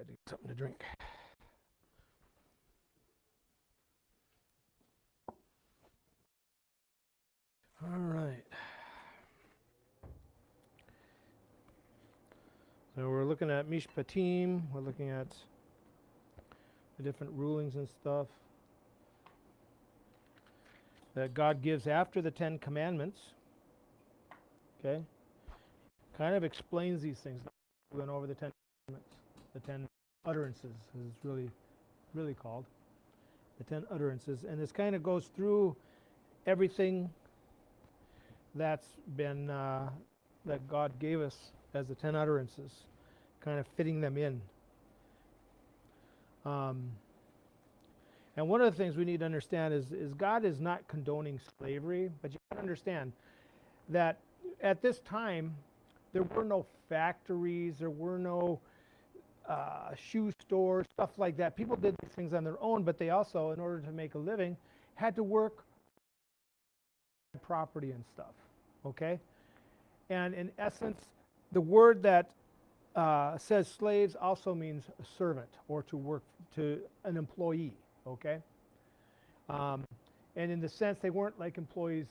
to get something to drink. All right. So we're looking at Mishpatim. We're looking at the different rulings and stuff that God gives after the 10 Commandments. Okay? Kind of explains these things. We went over the 10 Commandments, the 10 utterances, as it's really called. The 10 utterances. And this kind of goes through everything that's been, that God gave us as the 10 utterances, kind of fitting them in. And one of the things we need to understand is God is not condoning slavery, but you can understand that at this time, there were no factories, there were no shoe stores, stuff like that. People did these things on their own, but they also, in order to make a living, had to work property and stuff, okay? And in essence, the word that says slaves also means a servant or to work to an employee, okay? And in the sense, they weren't like employees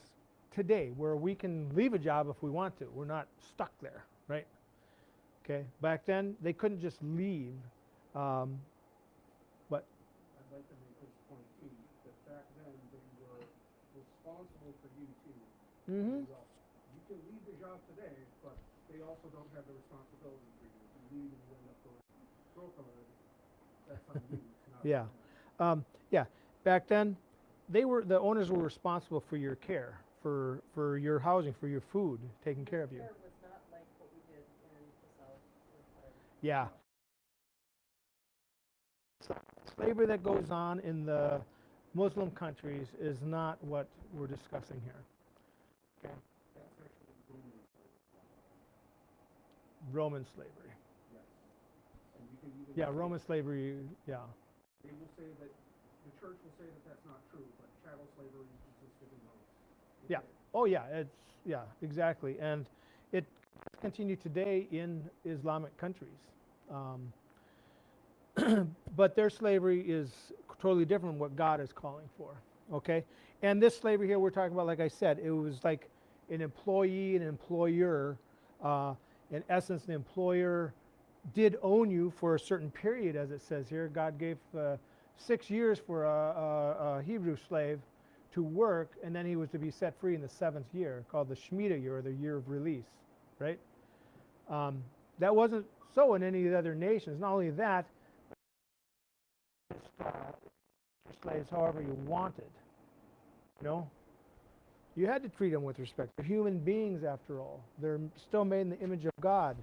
today, where we can leave a job if we want to. We're not stuck there, right? Okay. Back then, they couldn't just leave. But I'd like to make this point too, that back then they were responsible for you too. mm-hmm. Well, you can leave the job today, but they also don't have the responsibility for you. If you leave and you end up going broke already, that's on you. It's not Yeah. on them. Yeah. Back then, the owners were responsible for your care, for your housing, for your food, taking care of you. Care was not like what we did in the South. Yeah. Slavery that goes on in the Muslim countries is not what we're discussing here. Okay. That's actually Roman Roman slavery. slavery. Yes. And you can even Yeah, Roman slavery, yeah. They will say that the church will say that that's not true, but chattel slavery existed in Rome. Yeah. Oh yeah, exactly. And it continues today in Islamic countries. But their slavery is totally different from what God is calling for. Okay? And this slavery here we're talking about, like I said, it was like an employee and employer. In essence, the employer did own you for a certain period, as it says here. God gave 6 years for a Hebrew slave to work, and then he was to be set free in the 7th year, called the Shemitah year, or the year of release, right? That wasn't so in any of the other nations. Not only that, slaves however you wanted. You know, you had to treat them with respect. They're human beings, after all. They're still made in the image of God,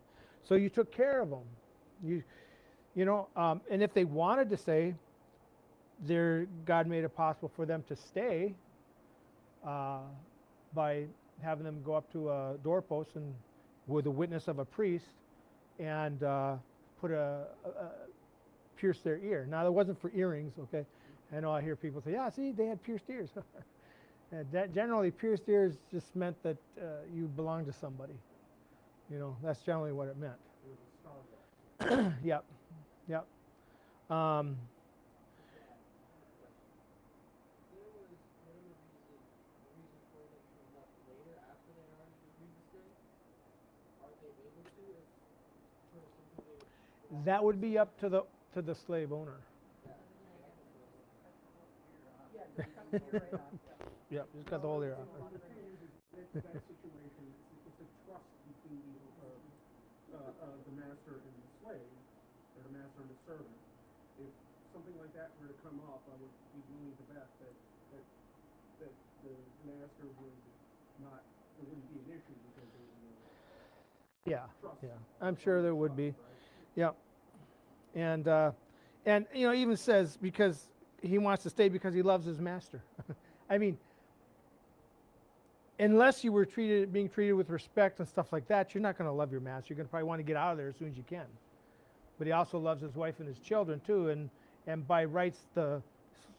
so you took care of them. And if they wanted to stay, God made it possible for them to stay by having them go up to a doorpost and with the witness of a priest and pierce their ear. Now, that wasn't for earrings, okay? I know I hear people say, yeah, see, they had pierced ears. That generally, pierced ears just meant that you belonged to somebody. You know, that's generally what it meant. It was a star. Yep. Yep. That would be up to the slave owner. Yep, just cut the whole ear off. The thing is that situation, it's a trust between the master and the slave, or the master and the servant. If something like that were to come up, I would be willing to bet that the master would not, there wouldn't be an issue because there would be trust. Yeah, I'm sure there would be. Right? Yep. And even says because he wants to stay because he loves his master. I mean, unless you were being treated with respect and stuff like that, you're not going to love your master. You're going to probably want to get out of there as soon as you can. But he also loves his wife and his children too, and by rights, the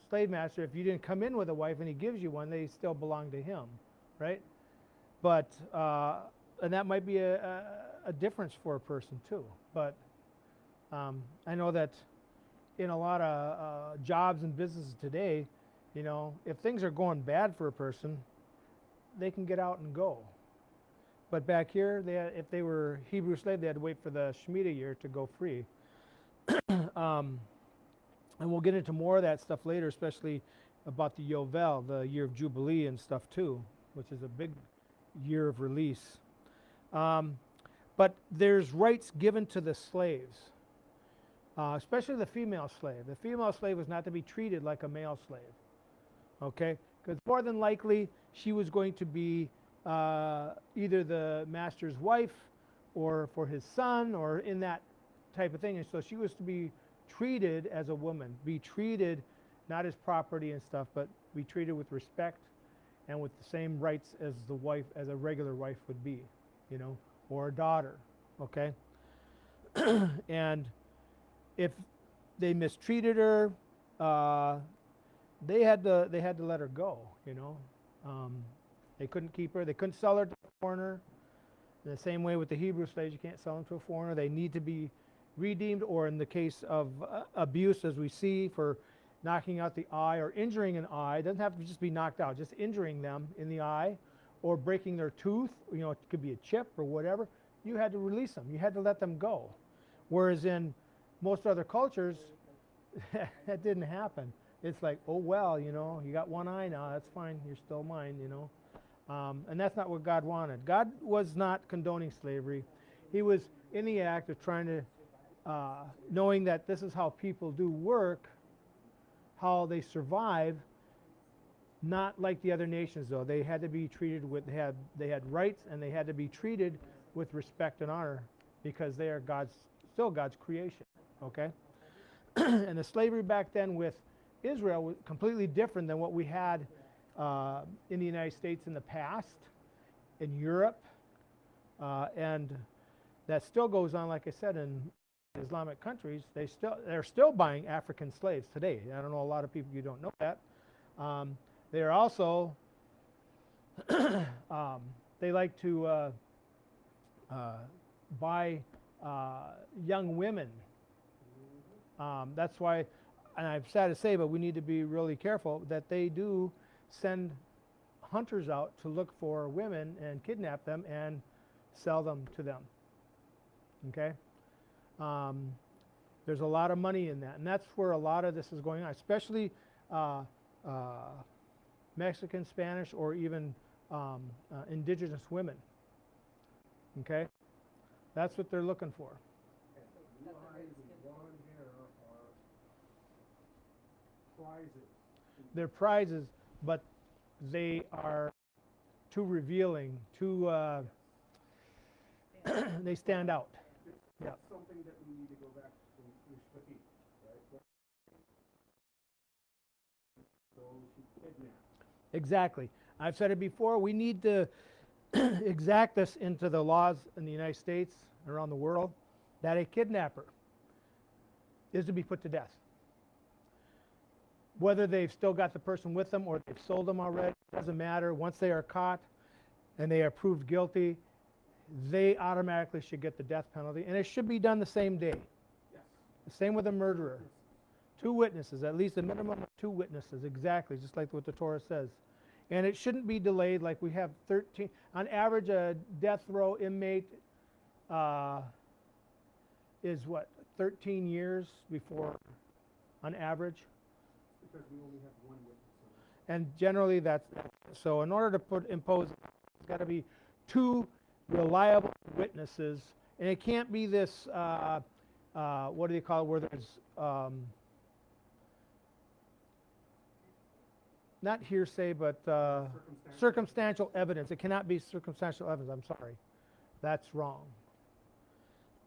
slave master, if you didn't come in with a wife and he gives you one, they still belong to him, right? But and that might be a difference for a person too. But I know that in a lot of jobs and businesses today, you know, if things are going bad for a person, they can get out and go. But back here, if they were Hebrew slave, they had to wait for the Shemitah year to go free. um, and we'll get into more of that stuff later, especially about the Yovel, the year of Jubilee and stuff too, which is a big year of release. But there's rights given to the slaves, especially the female slave. The female slave was not to be treated like a male slave, okay? Because more than likely, she was going to be either the master's wife or for his son or in that type of thing. And so she was to be treated as a woman, be treated not as property and stuff, but be treated with respect and with the same rights as the wife, as a regular wife would be, you know, or a daughter, okay? And if they mistreated her, they had to let her go, you know. They couldn't keep her. They couldn't sell her to a foreigner. In the same way with the Hebrew slaves, you can't sell them to a foreigner. They need to be redeemed, or in the case of abuse, as we see, for knocking out the eye or injuring an eye. It doesn't have to just be knocked out, just injuring them in the eye or breaking their tooth. You know, it could be a chip or whatever. You had to release them. You had to let them go. Whereas in most other cultures, that didn't happen. It's like, oh, well, you know, you got one eye now. That's fine. You're still mine, you know. And that's not what God wanted. God was not condoning slavery. He was in the act of trying to, knowing that this is how people do work, how they survive, not like the other nations, though. They had to be treated with, they had rights, and they had to be treated with respect and honor because they are still God's creation, okay? And the slavery back then with Israel was completely different than what we had in the United States in the past, in Europe, and that still goes on, like I said, in Islamic countries. They're still buying African slaves today. I don't know, a lot of people, you don't know that. They're also they like to buy young women. That's why, and I'm sad to say, but we need to be really careful that they do send hunters out to look for women and kidnap them and sell them to them. Okay? There's a lot of money in that, and that's where a lot of this is going on, especially Mexican, Spanish, or even indigenous women. Okay? That's what they're looking for. Blue eyes and blonde hair are prizes. They're prizes, but they are too revealing, too, they stand out. That's something that we need to go back to Mishpachim, right? Those who kidnap. Exactly. I've said it before, we need to exact this into the laws in the United States, around the world, that a kidnapper is to be put to death. Whether they've still got the person with them or they've sold them already, doesn't matter. Once they are caught and they are proved guilty, they automatically should get the death penalty. And it should be done the same day. Yes. The same with a murderer. 2 witnesses, at least a minimum of 2 witnesses, exactly, just like what the Torah says. And it shouldn't be delayed like we have 13. On average, a death row inmate is what, 13 years before, on average? Because we only have one witness. And generally that's, so in order to impose, it's got to be 2 reliable witnesses. And it can't be this, what do they call it, where there's, not hearsay, but circumstantial evidence. It cannot be circumstantial evidence. I'm sorry. That's wrong.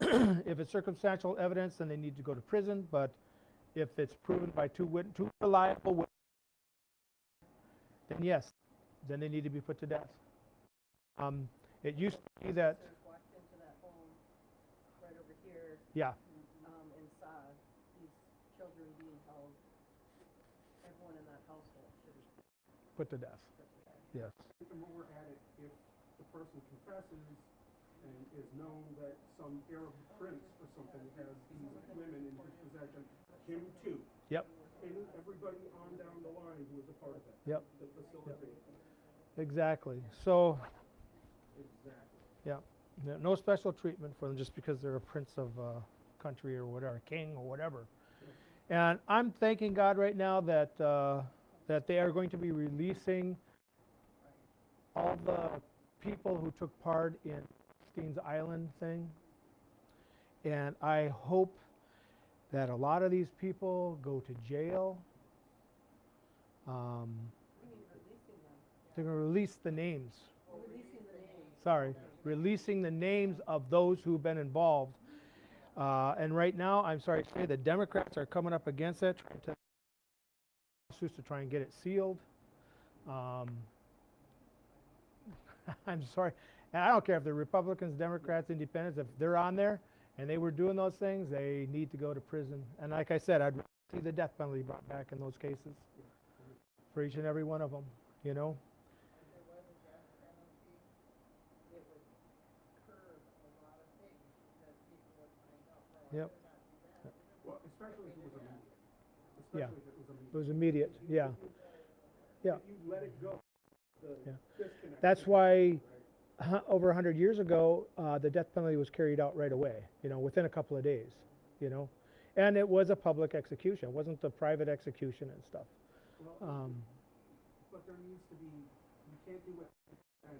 If it's circumstantial evidence, then they need to go to prison. But if it's proven by 2 reliable witnesses, then yes, then they need to be put to death. It used to be that, Walked into that home right over here, yeah, and saw these children being held. Everyone in that household should be put to death. put to death. Yes. The more we're at it, if the person confesses and is known that some Arab prince or something has these women in his possession, him too. Yep. And everybody on down the line who was a part of it. Yep. The facilitator. Exactly. So, Exactly. yeah, no special treatment for them just because they're a prince of a country or whatever, king or whatever. And I'm thanking God right now that that they are going to be releasing all the people who took part in Steen's Island thing. And I hope that a lot of these people go to jail. We mean releasing them. They're going to release the names. Releasing the names. Sorry, releasing the names of those who've been involved. And right now, I'm sorry to say, the Democrats are coming up against it, trying to try and get it sealed. I'm sorry. And I don't care if they're Republicans, Democrats, Independents. If they're on there and they were doing those things, they need to go to prison. And like I said, I'd rather see the death penalty brought back in those cases for each and every one of them, you know? If there was a death penalty, it would curb a lot of things because people would find out, well, I Yep. better not do that. Well, especially if it was immediate. Yeah. Especially if it was immediate. It was immediate, yeah. Yeah. If you let it go, the Yeah. disconnect. That's why Right? over 100 years ago, the death penalty was carried out right away, you know, within a couple of days, you know. And it was a public execution. It wasn't a private execution and stuff. Well, but there needs to be, you can't do it and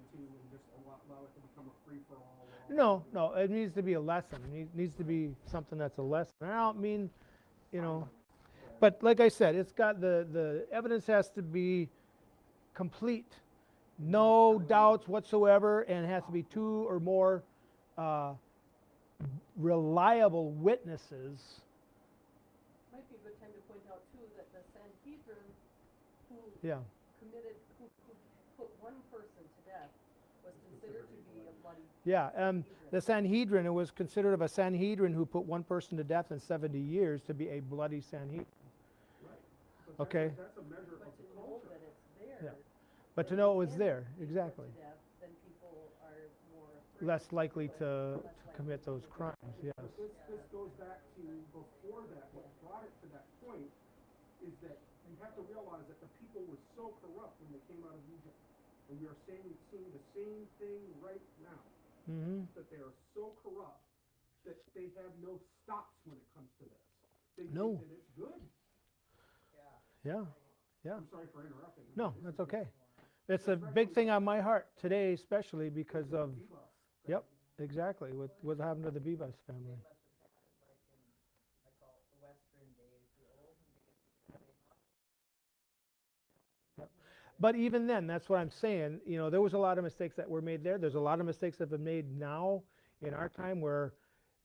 just allow it to become a free-for-all. No, it needs to be a lesson. It needs to be something that's a lesson. And I don't mean, you know, but like I said, it's got the evidence has to be complete. No doubts whatsoever, and it has to be 2 or more reliable witnesses. Might be a good time to point out too that the Sanhedrin who Yeah, who put one person to death was considered to be a bloody yeah. The Sanhedrin. Sanhedrin, it was considered of a Sanhedrin who put one person to death in 70 years to be a bloody Sanhedrin. Right. But Okay. That's a measure But of to the know culture. that it's there. Yeah. But to when know it you was can there, be put exactly. to death, then people are more afraid Less likely do it, to less likely commit to those do it. crimes, yes. But this goes back to before that, what brought it to that point is that you have to realize that the people were so corrupt when they came out of Egypt. And we are seeing the same thing right now. Mm-hmm. That they are so corrupt that they have no stops when it comes to this. They No. think that it's good. Yeah, yeah. I'm sorry for interrupting. No, This that's is okay. It's a big thing on my heart today, especially because of, the bus. yep, exactly, with what happened to the Bebas family. Must have happened like in, I call it the Western days, the olden days, because they But even then, that's what I'm saying, you know, there was a lot of mistakes that were made there. There's a lot of mistakes that have been made now in our time where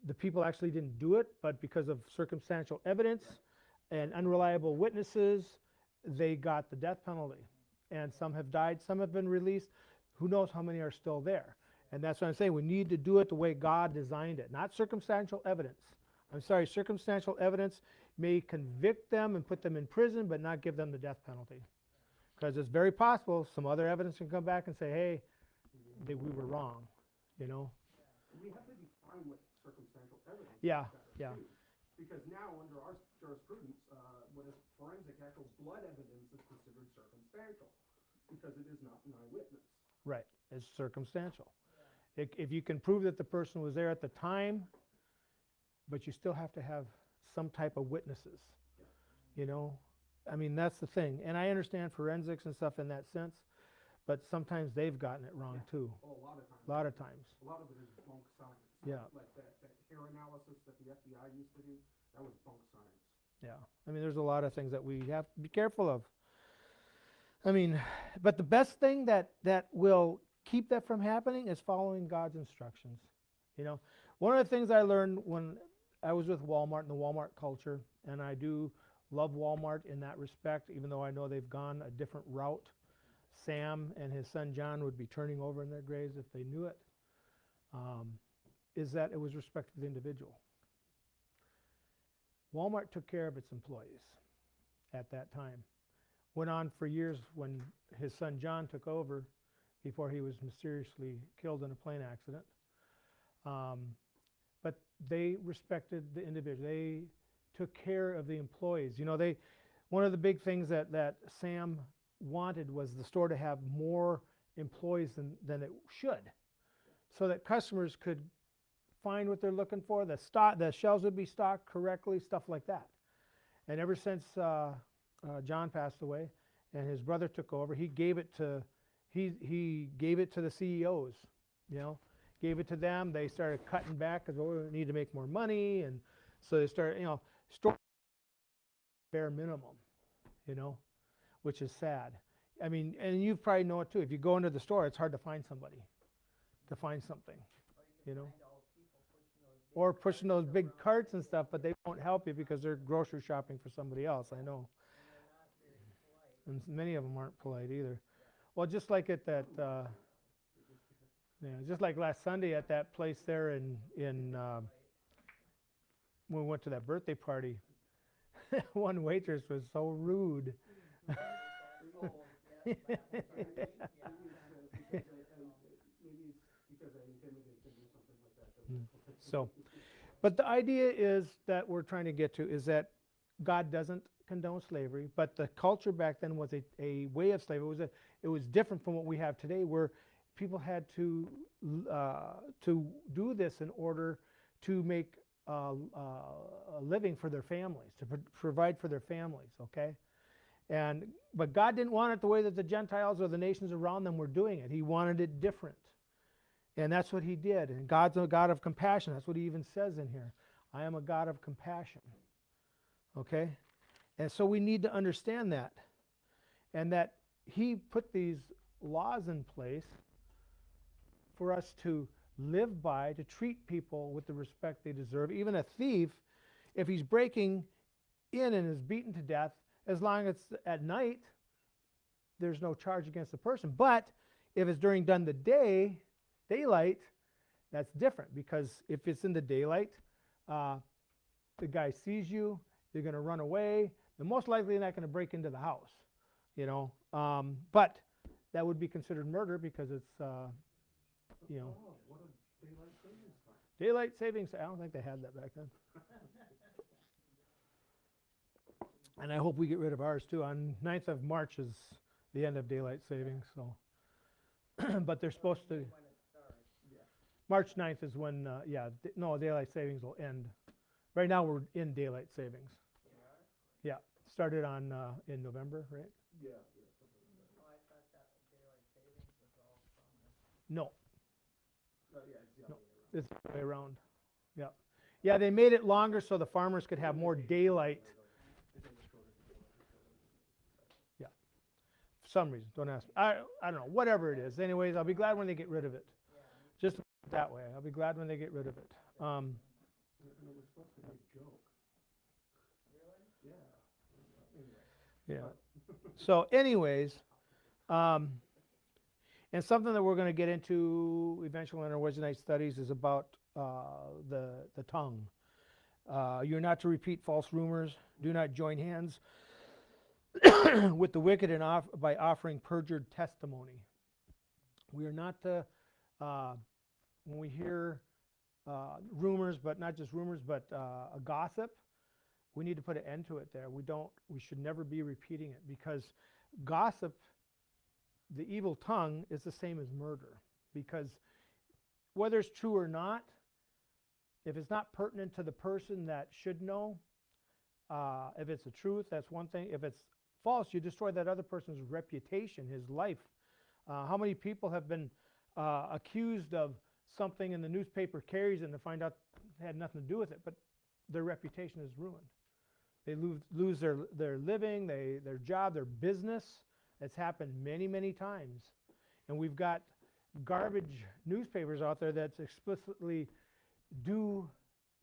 the people actually didn't do it, but because of circumstantial evidence and unreliable witnesses, they got the death penalty. And some have died, some have been released. Who knows how many are still there? And that's what I'm saying. We need to do it the way God designed it, not circumstantial evidence. I'm sorry, circumstantial evidence may convict them and put them in prison, but not give them the death penalty. Because it's very possible some other evidence can come back and say, hey, we were wrong, you know? We have to define what circumstantial evidence Yeah, is better, yeah. too. Because now, under our jurisprudence, what is forensic actual blood evidence is considered circumstantial because it is not an eyewitness. Right, it's circumstantial. If you can prove that the person was there at the time, but you still have to have some type of witnesses, you know? I mean, that's the thing. And I understand forensics and stuff in that sense, but sometimes they've gotten it wrong too. Oh, a lot of times. A lot of times. A lot of it is bunk science. Yeah. Like that hair analysis that the FBI used to do, that was bunk science. Yeah. I mean, there's a lot of things that we have to be careful of. I mean, but the best thing that will keep that from happening is following God's instructions. You know, one of the things I learned when I was with Walmart and the Walmart culture, and I do love Walmart in that respect, even though I know they've gone a different route. Sam and his son John would be turning over in their graves if they knew it. Is that it was respect for the individual. Walmart took care of its employees at that time. Went on for years when his son John took over before he was mysteriously killed in a plane accident. But they respected the individual. They took care of the employees. You know, they one of the big things that Sam wanted was the store to have more employees than it should, so that customers could find what they're looking for. The shelves would be stocked correctly, stuff like that. And ever since John passed away and his brother took over, he gave it to the CEOs. You know, gave it to them. They started cutting back because we need to make more money, and so they started, store bare minimum. You know, which is sad. I mean, and you probably know it too. If you go into the store, it's hard to find somebody, to find something. You know. Or pushing those big carts and stuff, but they won't help you because they're grocery shopping for somebody else, I know. And many of them aren't polite either. Well, just like at that, just like last Sunday at that place there in when we went to that birthday party, one waitress was so rude. Maybe it's because I intimidate them or something like that. So, but the idea is that we're trying to get to is that God doesn't condone slavery, but the culture back then was a way of slavery. It was different from what we have today, where people had to do this in order to make a living for their families, to provide for their families. Okay, but God didn't want it the way that the Gentiles or the nations around them were doing it. He wanted it different. And that's what he did. And God's a God of compassion. That's what he even says in here. I am a God of compassion. Okay? And so we need to understand that. And that he put these laws in place for us to live by, to treat people with the respect they deserve. Even a thief, if he's breaking in and is beaten to death, as long as it's at night, there's no charge against the person. But if it's during the daylight, that's different, because if it's in the daylight, the guy sees you, you're going to run away. They're most likely not going to break into the house, but that would be considered murder because it's, Oh, what a daylight savings time. Daylight savings. I don't think they had that back then. And I hope we get rid of ours too. On 9th of March is the end of daylight savings. So, but they're supposed to. March 9th is when, daylight savings will end. Right now we're in daylight savings. Yeah, started on in November, right? Yeah. Oh, I thought that daylight savings was all summer. No, Yeah, it's the other way around. Yeah, yeah, they made it longer so the farmers could have more daylight. Yeah, for some reason, don't ask me. I don't know, whatever it is. Anyways, I'll be glad when they get rid of it. Just that way, I'll be glad when they get rid of it. And it was supposed to be a joke. Really? Yeah. Anyway. Yeah. So anyways, and something that we're going to get into eventually in our Wednesday night studies is about the tongue. You're not to repeat false rumors. Do not join hands with the wicked by offering perjured testimony. We are not to, when we hear rumors, but not just rumors, but a gossip, we need to put an end to it there. We should never be repeating it, because gossip, the evil tongue, is the same as murder. Because whether it's true or not, if it's not pertinent to the person that should know, if it's the truth, that's one thing. If it's false, you destroy that other person's reputation, his life. How many people have been accused of something and the newspaper carries it and to find out it had nothing to do with it, but their reputation is ruined. They lose their living, their job, their business. It's happened many, many times. And we've got garbage newspapers out there that explicitly do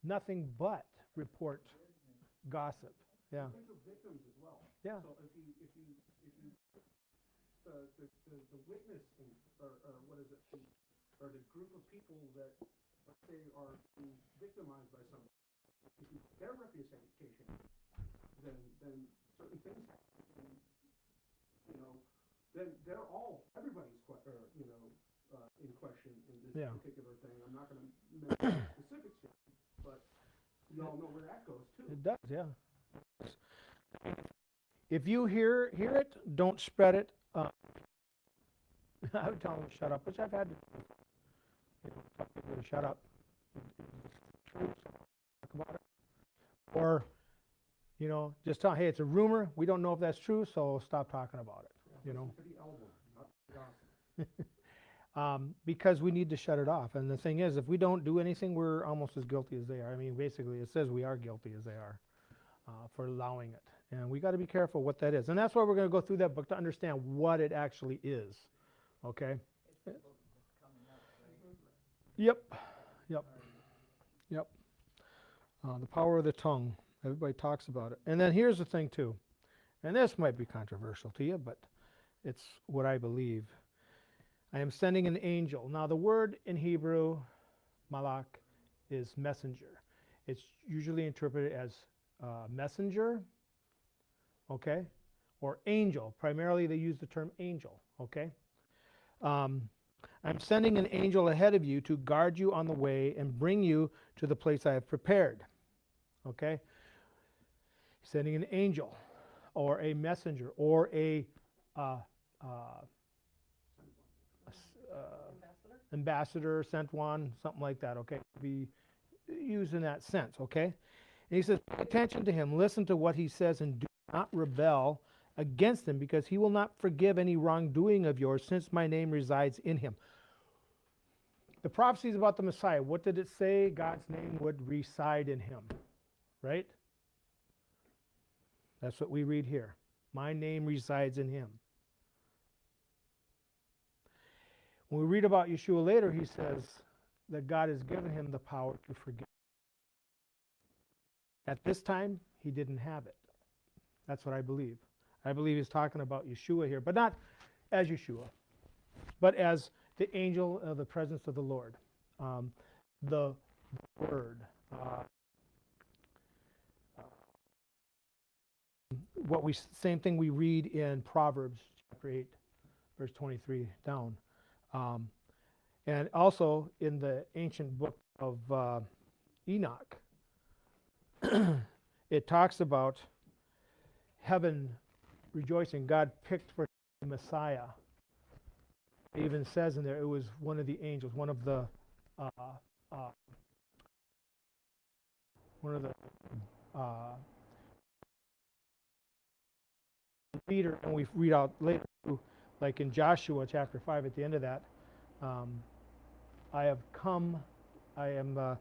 nothing but report gossip. Yeah. Think of victims as well. Yeah. So if you the witness or what is it, or the group of people that, let's say, are being victimized by somebody, if you their reputation, then certain things happen. And, then everybody's in question in this Yeah. particular thing. I'm not going to mention specifics here, but you all know where that goes too. It does, yeah. If you hear it, don't spread it. I would tell them to shut up, which I've had to do. Tell people to shut up. True, so talk about it. Or, just tell, hey, it's a rumor. We don't know if that's true, so stop talking about it. Listen to the L word, not the gossip. Because we need to shut it off. And the thing is, if we don't do anything, we're almost as guilty as they are. I mean, basically, it says we are guilty as they are for allowing it. And we got to be careful what that is. And that's why we're going to go through that book to understand what it actually is. Okay? It's the book that's coming up, right? Yep. The power of the tongue. Everybody talks about it. And then here's the thing, too. And this might be controversial to you, but it's what I believe. I am sending an angel. Now, the word in Hebrew, malak, is messenger. It's usually interpreted as messenger, okay, or angel. Primarily, they use the term angel, okay. I'm sending an angel ahead of you to guard you on the way and bring you to the place I have prepared, okay. Sending an angel, or a messenger, or a ambassador, sent one, something like that, okay? Be used in that sense, okay? And he says, pay attention to him, listen to what he says, and do not rebel against him, because he will not forgive any wrongdoing of yours, since my name resides in him. The prophecies about the Messiah, what did it say? God's name would reside in him, right? That's what we read here. My name resides in him. When we read about Yeshua later, he says that God has given him the power to forgive. At this time, he didn't have it. That's what I believe. I believe he's talking about Yeshua here, but not as Yeshua, but as the angel of the presence of the Lord, the Word. Same thing we read in Proverbs chapter 8, verse 23 down. And also in the ancient book of Enoch, it talks about heaven rejoicing. God picked for the Messiah. It even says in there it was one of the angels, one of the leader, and we read out later, like in Joshua chapter 5 at the end of that, I have come, I am the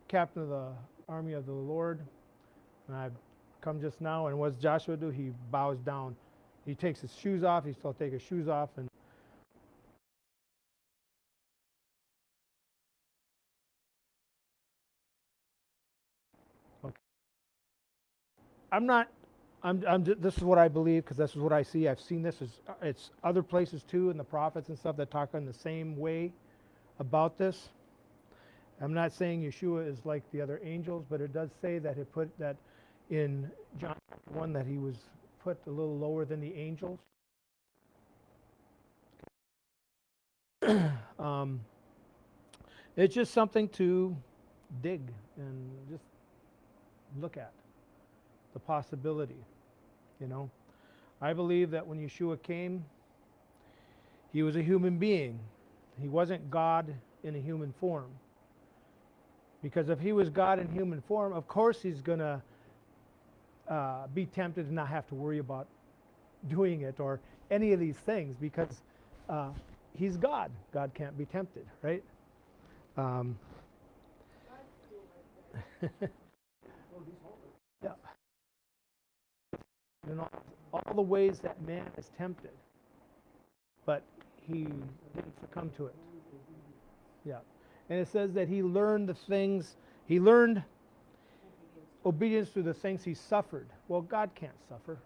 captain of the army of the Lord, and I've come just now. And what does Joshua do? He bows down. He takes his shoes off. He's still take his shoes off, and okay. This is what I believe, because this is what I see. I've seen this. It's other places too, in the prophets and stuff that talk in the same way about this. I'm not saying Yeshua is like the other angels, but it does say that it put that in John 1 that he was put a little lower than the angels. It's just something to dig and just look at the possibility. I believe that when Yeshua came, he was a human being. He wasn't God in a human form. Because if he was God in human form, of course he's going to be tempted and not have to worry about doing it or any of these things, because he's God. God can't be tempted, right? Yeah. All the ways that man is tempted, but he didn't succumb to it. Yeah. And it says that he learned obedience through the things he suffered. Well, God can't suffer.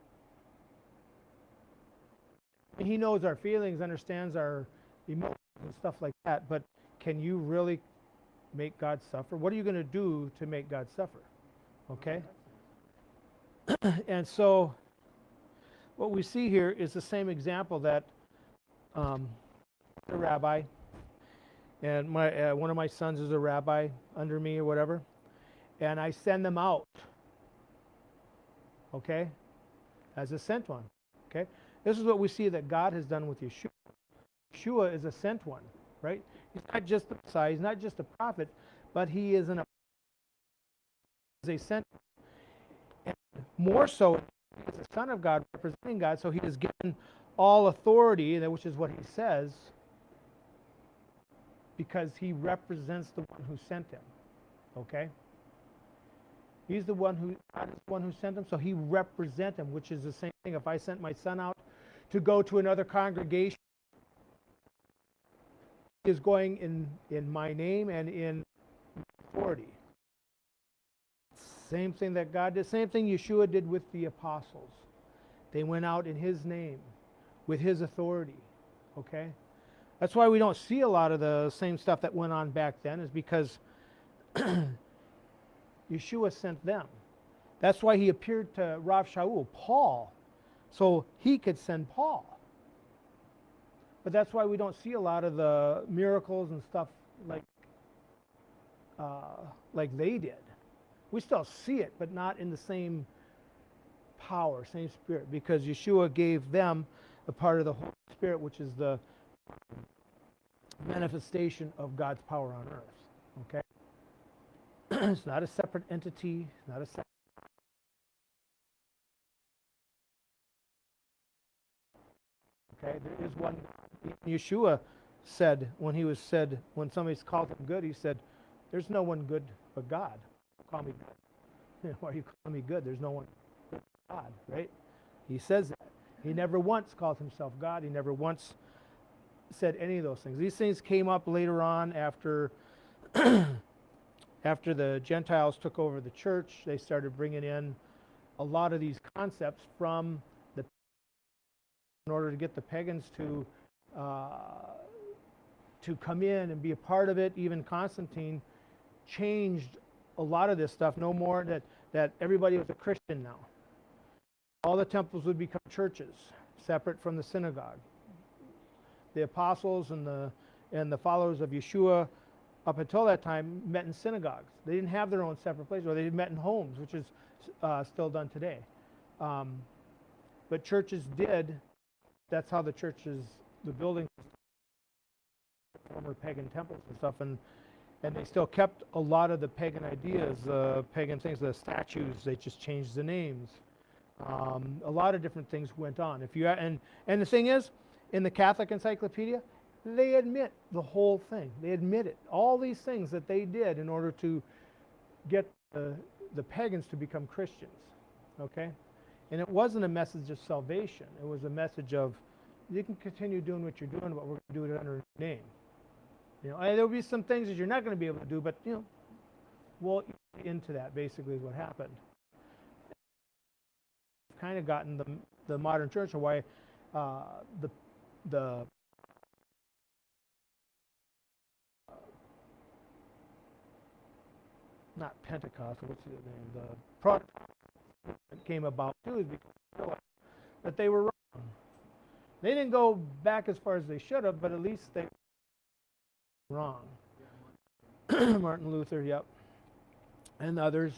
He knows our feelings, understands our emotions and stuff like that, but can you really make God suffer? What are you going to do to make God suffer? Okay? And so what we see here is the same example that a rabbi, and my one of my sons is a rabbi under me or whatever, and I send them out, okay, as a sent one, okay. This is what we see that God has done with Yeshua. Yeshua is a sent one, right? He's not just the Messiah, he's not just a prophet, but he is a sent one. And more so, he is the Son of God, representing God, so he is given all authority, which is what he says, because he represents the one who sent him, okay? He's the one who, God is the one who sent him, so he represents him, which is the same thing. If I sent my son out to go to another congregation, he is going in my name and in authority. Same thing that God did, same thing Yeshua did with the apostles. They went out in his name, with his authority, okay? That's why we don't see a lot of the same stuff that went on back then, is because Yeshua sent them. That's why he appeared to Rav Shaul, Paul, so he could send Paul. But that's why we don't see a lot of the miracles and stuff like they did. We still see it, but not in the same power, same spirit, because Yeshua gave them a part of the Holy Spirit, which is the manifestation of God's power on earth. Okay? It's not a separate entity, it's not a separate. Okay, there is one. Yeshua said when when somebody called him good, he said, "There's no one good but God. Call me good." Why are you calling me good? There's no one good but God, right? He says that. He never once called himself God. He never once said any of those things. These things came up later on after after the Gentiles took over the church. They started bringing in a lot of these concepts from in order to get the pagans to come in and be a part of it. Even Constantine changed a lot of this stuff. No more that everybody was a Christian now. All the temples would become churches, separate from the synagogue. The apostles and the followers of Yeshua, up until that time, met in synagogues. They didn't have their own separate places, or they met in homes, which is still done today. But churches did. That's how the churches, the buildings, former pagan temples and stuff, and they still kept a lot of the pagan ideas, pagan things, the statues. They just changed the names. A lot of different things went on. And the thing is, in the Catholic Encyclopedia, they admit the whole thing. They admit it. All these things that they did in order to get the pagans to become Christians. Okay? And it wasn't a message of salvation. It was a message of, you can continue doing what you're doing, but we're going to do it under your name. You know, there'll be some things that you're not going to be able to do, but, you know, we'll get into that, basically, is what happened. Kind of gotten the modern church, or why the not Pentecost, what's the name? The Protestant came about too, is because they realized that they were wrong. They didn't go back as far as they should have, but at least they were wrong. Martin Luther, yep, and others.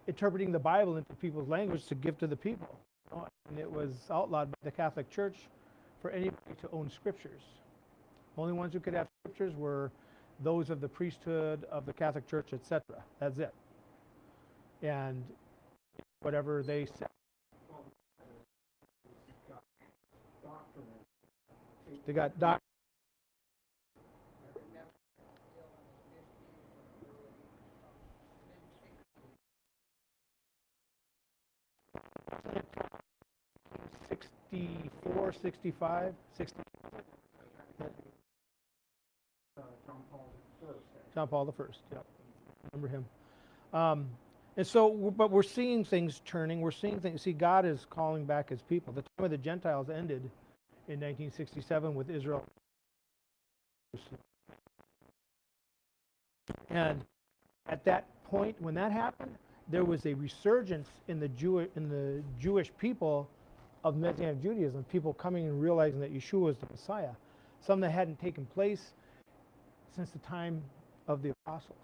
Interpreting the Bible into people's language to give to the people. And it was outlawed by the Catholic Church for anybody to own scriptures. Only ones who could have scriptures were those of the priesthood of the Catholic Church, etc. That's it. And whatever they said. They got doctrine. '64, '65, '60. John Paul I. Yep, remember him. And so, but we're seeing things turning. We're seeing things. See, God is calling back His people. The time of the Gentiles ended in 1967 with Israel. And at that point, when that happened, there was a resurgence in the Jewish people of Messianic Judaism, people coming and realizing that Yeshua was the Messiah, something that hadn't taken place since the time of the apostles.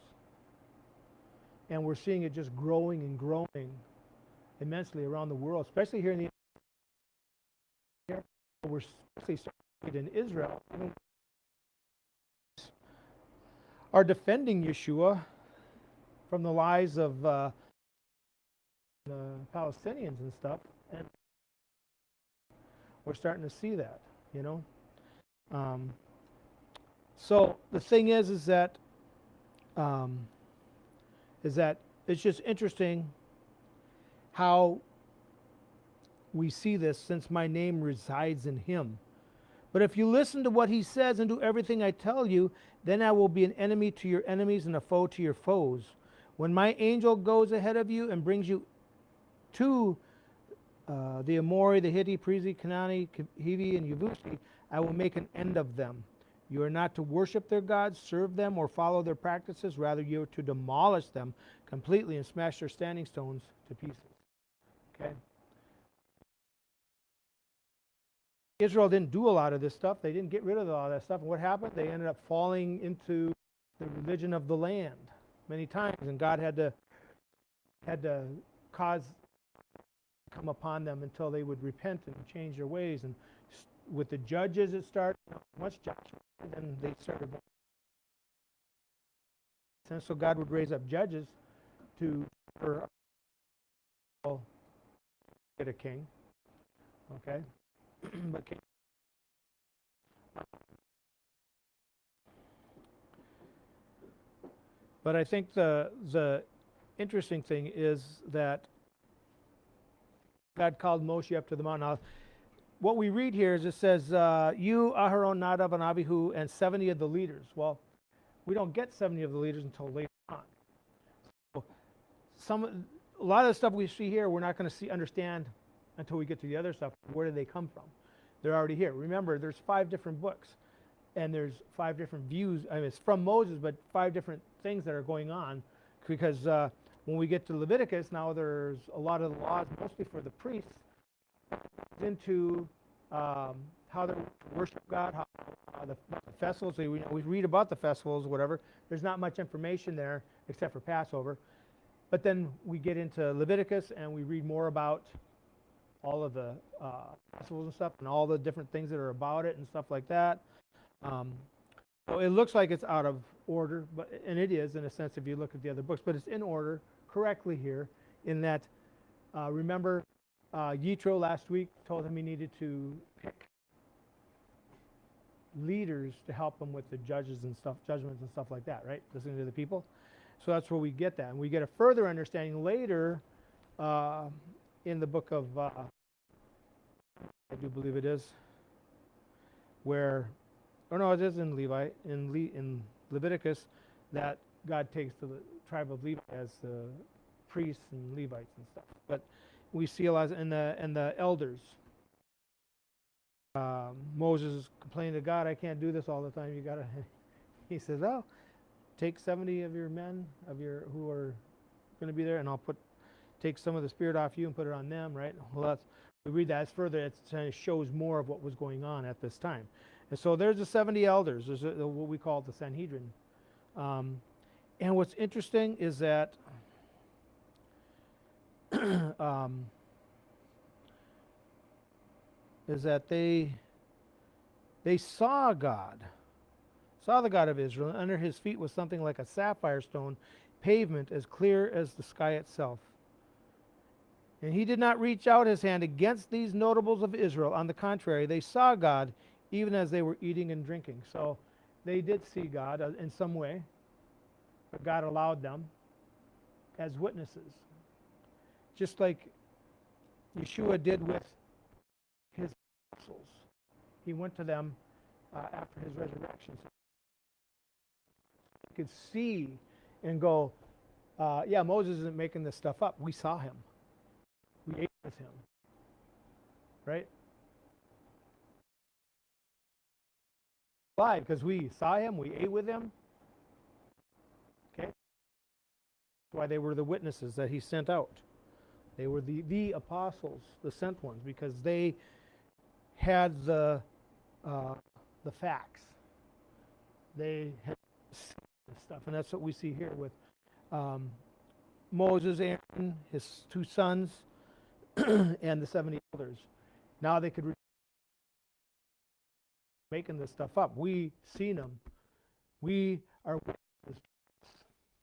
And we're seeing it just growing and growing immensely around the world, especially here in the United States. We're especially starting in Israel. Are defending Yeshua from the lies of the Palestinians and stuff, and we're starting to see that, you know. So the thing is that it's just interesting how we see this, since my name resides in him. But if you listen to what he says and do everything I tell you, then I will be an enemy to your enemies and a foe to your foes. When my angel goes ahead of you and brings you to the Amori, the Hittite, Perizi, Canaanite, Hivi, and Yebusi, I will make an end of them. You are not to worship their gods, serve them, or follow their practices. Rather, you are to demolish them completely and smash their standing stones to pieces. Okay? Israel didn't do a lot of this stuff. They didn't get rid of a lot of that stuff. And what happened? They ended up falling into the religion of the land many times, and God had to cause come upon them until they would repent and change their ways. And with the judges, it started. Once Joshua, then they started. And so God would raise up judges to get a king. Okay, but I think the interesting thing is that God called Moshe up to the mountain. Now, what we read here is it says, you, Aharon, Nadab, and Abihu, and 70 of the leaders. Well, we don't get 70 of the leaders until later on. So a lot of the stuff we see here, we're not going to understand until we get to the other stuff. Where did they come from? They're already here. Remember, there's 5 different books, and there's 5 different views. I mean, it's from Moses, but 5 different things that are going on, because when we get to Leviticus, now there's a lot of the laws, mostly for the priests, into how they worship God, how the festivals. We read about the festivals, whatever. There's not much information there except for Passover. But then we get into Leviticus and we read more about all of the festivals and stuff, and all the different things that are about it and stuff like that. So it looks like it's out of order, and it is in a sense if you look at the other books, but it's in order correctly here in that, remember, Yitro last week told him he needed to pick leaders to help him with the judgments and stuff like that, right? Listening to the people. So that's where we get that. And we get a further understanding later in the book of, I do believe it is, where, or no, it is in in Leviticus, that God takes the tribe of Levi as the priests and Levites and stuff. But we see a lot in the elders. Moses complained to God, I can't do this all the time. You gotta. He says, "Oh, take 70 of your men who are going to be there, and I'll take some of the spirit off you and put it on them." Right? Well, we read that further. It kind of shows more of what was going on at this time. And so there's the 70 elders. There's what we call the Sanhedrin. And what's interesting is that they saw God, saw the God of Israel, and under his feet was something like a sapphire stone pavement as clear as the sky itself. And he did not reach out his hand against these notables of Israel. On the contrary, they saw God even as they were eating and drinking. So they did see God in some way, but God allowed them as witnesses. Just like Yeshua did with his apostles. He went to them after his resurrection. So you could see and go, yeah, Moses isn't making this stuff up. We saw him. We ate with him. Right? Why? Because we saw him, we ate with him. Okay? why they were the witnesses that he sent out. They were the apostles, the sent ones, because they had the facts. They had seen this stuff, and that's what we see here with Moses, Aaron, his 2 sons, and the 70 elders. Now they could making this stuff up. We seen them. We are witnesses,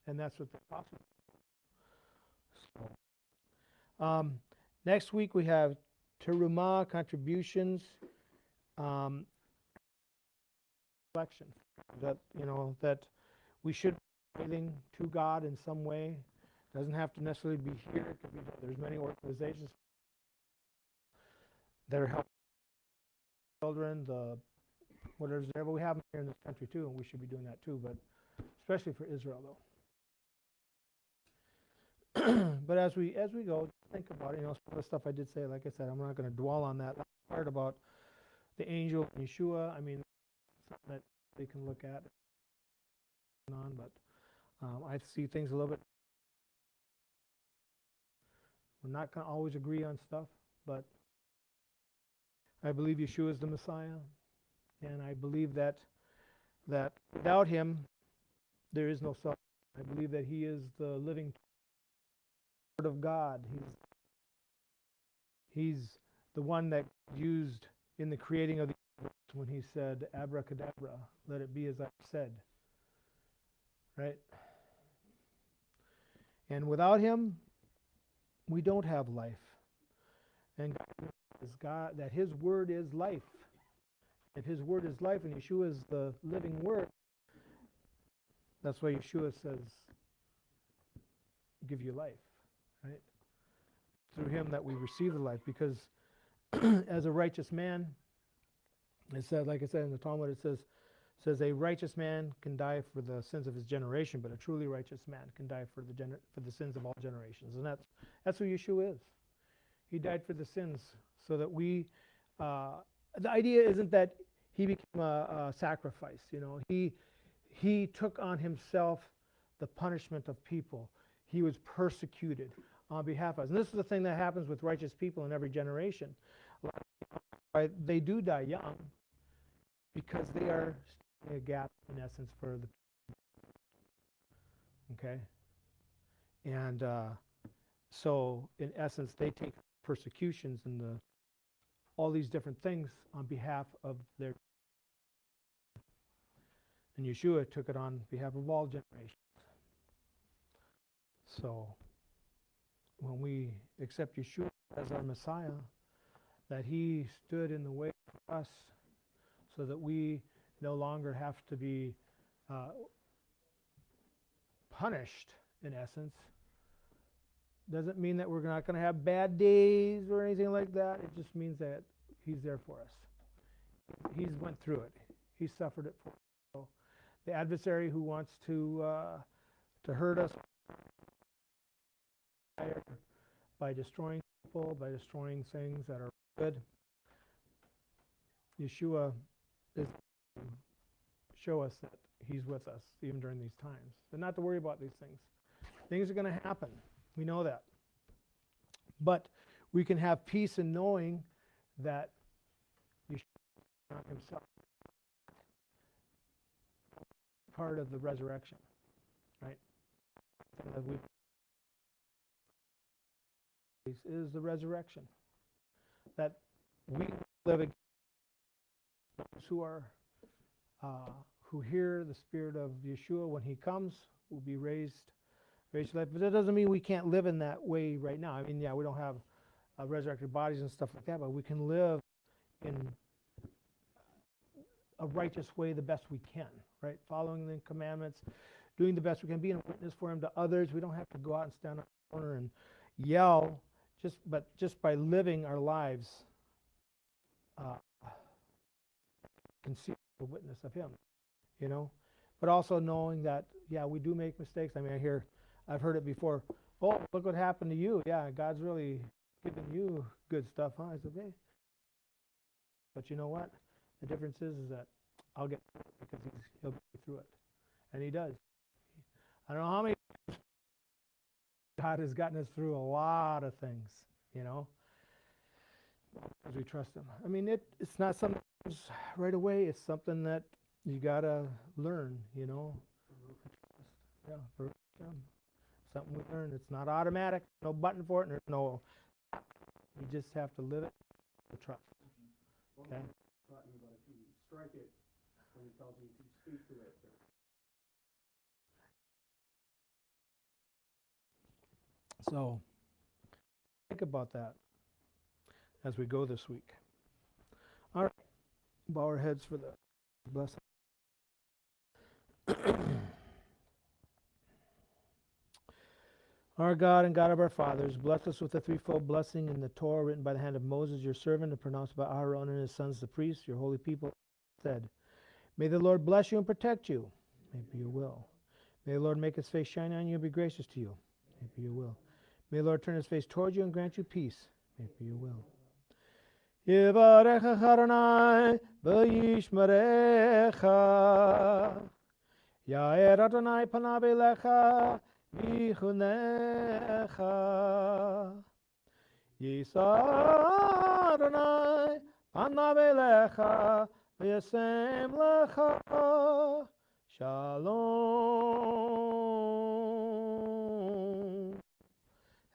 and that's what the apostles. So, next week we have terumah, contributions, reflection. That that we should be giving to God in some way. Doesn't have to necessarily be here. It could be, there's many organizations that are helping children, the whatever's there, but we have them here in this country too, and we should be doing that too, but especially for Israel though. But as we go, think about it. Some of the stuff I did say, like I said, I'm not going to dwell on that part about the angel and Yeshua. I mean, something that they can look at on, but I see things a little bit. We're not going to always agree on stuff, but I believe Yeshua is the Messiah, and I believe that without him, there is no salvation. I believe that he is the living Word of God. He's the one that used in the creating of the universe when he said, "Abracadabra, let it be as I said." Right? And without him, we don't have life. And God is God, that his word is life. If his word is life and Yeshua is the living word, that's why Yeshua says, give you life, right? Through him that we receive the life, because as a righteous man, it said, like I said in the Talmud, it says a righteous man can die for the sins of his generation, but a truly righteous man can die for the sins of all generations. And that's who Yeshua is. He died for the sins so that we, the idea isn't that he became a sacrifice. He took on himself the punishment of people. He was persecuted on behalf of us. And this is the thing that happens with righteous people in every generation. They do die young because they are a gap, in essence, for the okay. And so, in essence, they take persecutions and all these different things on behalf of their. And Yeshua took it on behalf of all generations. So, when we accept Yeshua as our Messiah, that he stood in the way for us so that we no longer have to be punished, in essence. Doesn't mean that we're not going to have bad days or anything like that. It just means that he's there for us. He's went through it. He suffered it for us. So the adversary who wants to hurt us by destroying people, by destroying things that are good, Yeshua is to show us that he's with us even during these times. So not to worry about these things. Things are going to happen. We know that. But we can have peace in knowing that Yeshua is not himself part of the resurrection, right? Is the resurrection. That we live again. Those who hear the Spirit of Yeshua when he comes will be raised to life. But that doesn't mean we can't live in that way right now. I mean, yeah, we don't have resurrected bodies and stuff like that, but we can live in a righteous way the best we can, right? Following the commandments, doing the best we can, being a witness for him to others. We don't have to go out and stand on the corner and yell, but just by living our lives, can see the witness of him, But also knowing that, yeah, we do make mistakes. I mean, I've heard it before. Oh, look what happened to you. Yeah, God's really giving you good stuff, huh? I said, okay. But you know what? The difference is that I'll get through it because he'll get me through it. And he does. I don't know how many God has gotten us through a lot of things, you know, as we trust Him. I mean, it's not something that comes right away. It's something that you gotta learn, you know. Yeah, something we learn. It's not automatic. No button for it. There's no. You just have to live it. The trust. Okay. Button, but if you strike it when He tells you to speak to it, So think about that as we go this week. All right. Bow our heads for the blessing. Our God and God of our fathers, bless us with a threefold blessing in the Torah written by the hand of Moses, your servant, and pronounced by Aaron and his sons, the priests, your holy people, said, may the Lord bless you and protect you. May it be your will. May the Lord make his face shine on you and be gracious to you. May it be your will. May the Lord turn his face toward you and grant you peace. May it be your will. Yivarecha Adonai v'yishmerecha. Ya'er Adonai panav elecha v'chunecha. Yisa Adonai panav elecha v'yasem lecha. Shalom.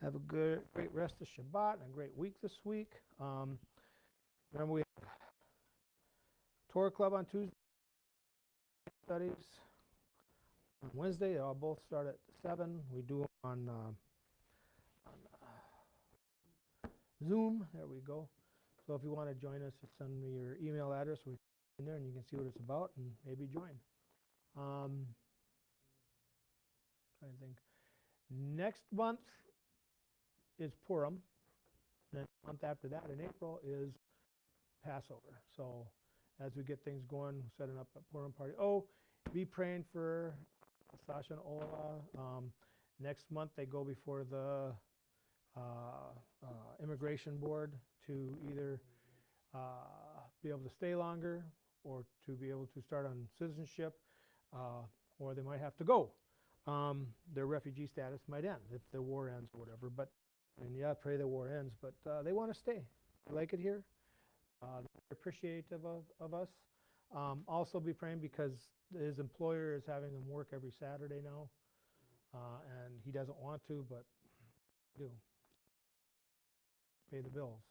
Have a great rest of Shabbat and a great week this week. Remember, we have Torah Club on Tuesday, studies on Wednesday. They all both start at 7. We do them on Zoom. There we go. So if you want to join us, just send me your email address. We in there, and you can see what it's about and maybe join. Trying to think. Next month is Purim. Then the month after that, in April, is Passover. So as we get things going, setting up a Purim party. Oh, be praying for Sasha and Ola. Next month they go before the immigration board to either be able to stay longer or to be able to start on citizenship, or they might have to go. Their refugee status might end if the war ends or whatever. But and yeah, pray the war ends. But they want to stay. They like it here. They're appreciative of us. Also be praying because his employer is having him work every Saturday now, and he doesn't want to, but do pay the bills.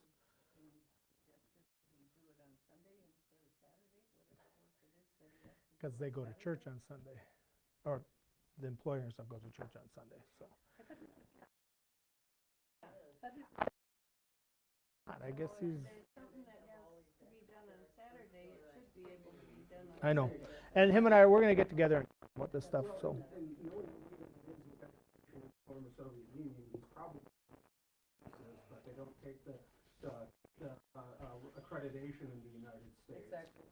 Because they go to church on Sunday, or the employer and stuff goes to church on Sunday. So I guess he's. I know, and him and I, we're gonna get together and talk about this stuff. So. and knowing even if it is the former Soviet Union, he's probably but they don't take the accreditation in the United States. Exactly.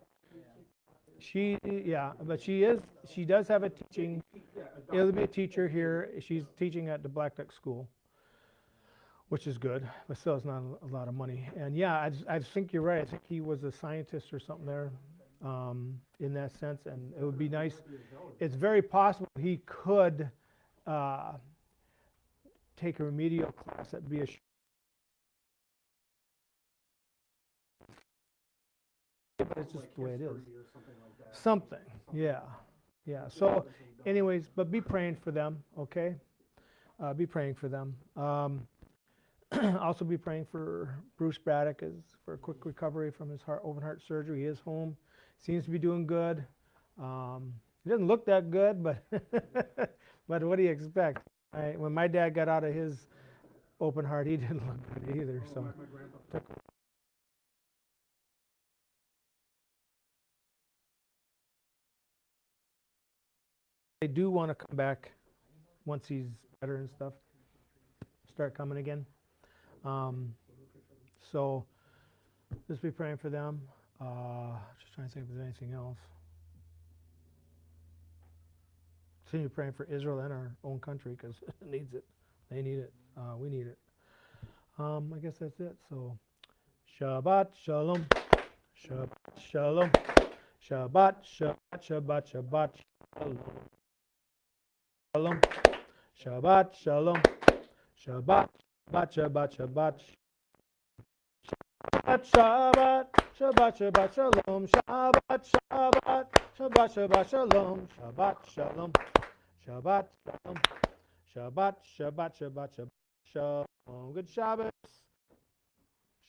But she does have a teaching. It'll be a teacher here. She's teaching at the Black Duck School, which is good, but still it's not a lot of money. And yeah, I think you're right. I think he was a scientist or something there, in that sense, and it would be nice. It's very possible he could take a remedial class at BSU. But it's just the way it is. Something, yeah. So, anyways, but be praying for them, okay? Be praying for them. Also be praying for Bruce Braddock for a quick recovery from his open heart surgery. He is home. Seems to be doing good. He doesn't look that good, but but what do you expect? When my dad got out of his open heart, he didn't look good either. So. They do want to come back once he's better and stuff. Start coming again. So just be praying for them. Just trying to think if there's anything else. Continue praying for Israel and our own country because it needs it. They need it. We need it. I guess that's it. So Shabbat Shalom. Shabbat Shalom. Shabbat Shabbat Shabbat Shabbat Shalom. Shabbat Shalom. Shabbat, Shabbat, Shabbat, Shabbat, Shabbat, Shabbat, Shalom, Shabbat, Shabbat, Shabbat, Shabbat, Shalom, Shabbat, Shalom, Shabbat, Shalom, Shabbat, Shabbat, Shabbat, Shabbat, Shalom. Good Shabbos.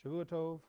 Shavua Tov.